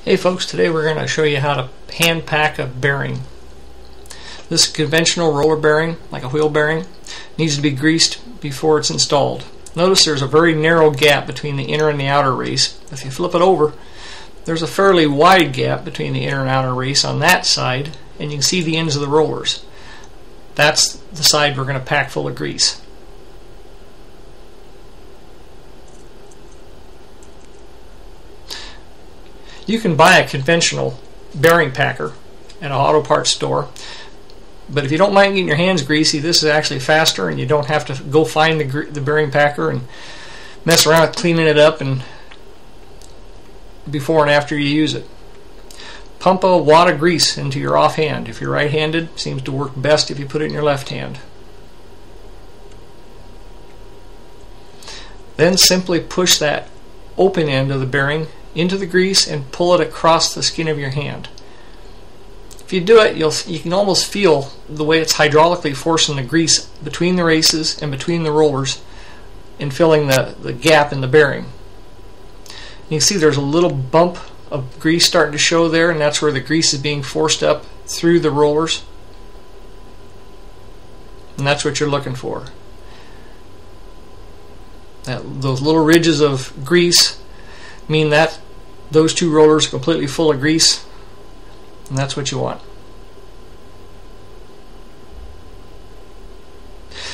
Hey folks, today we're going to show you how to hand pack a bearing. This conventional roller bearing, like a wheel bearing, needs to be greased before it's installed. Notice there's a very narrow gap between the inner and the outer race. If you flip it over, there's a fairly wide gap between the inner and outer race on that side, and you can see the ends of the rollers. That's the side we're going to pack full of grease. You can buy a conventional bearing packer at an auto parts store, but if you don't mind getting your hands greasy, this is actually faster, and you don't have to go find the bearing packer and mess around with cleaning it up and before and after you use it. Pump a wad of grease into your offhand. If you're right-handed, it seems to work best if you put it in your left hand. Then simply push that open end of the bearing into the grease and pull it across the skin of your hand. If you do it, you can almost feel the way it's hydraulically forcing the grease between the races and between the rollers and filling the gap in the bearing. You can see there's a little bump of grease starting to show there, and that's where the grease is being forced up through the rollers, and that's what you're looking for. Those little ridges of grease mean that those two rollers are completely full of grease, and that's what you want.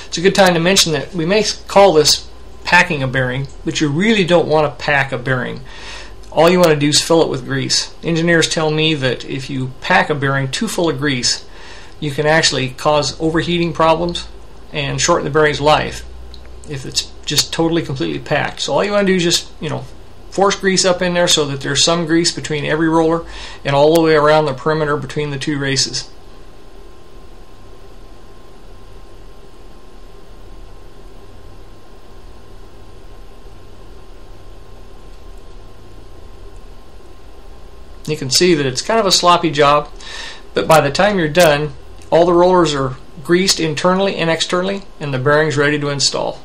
It's a good time to mention that we may call this packing a bearing, but you really don't want to pack a bearing. All you want to do is fill it with grease. Engineers tell me that if you pack a bearing too full of grease, you can actually cause overheating problems and shorten the bearing's life if it's just totally completely packed. So all you want to do is just, force grease up in there so that there's some grease between every roller and all the way around the perimeter between the two races. You can see that it's kind of a sloppy job, but by the time you're done, all the rollers are greased internally and externally, and the bearing's ready to install.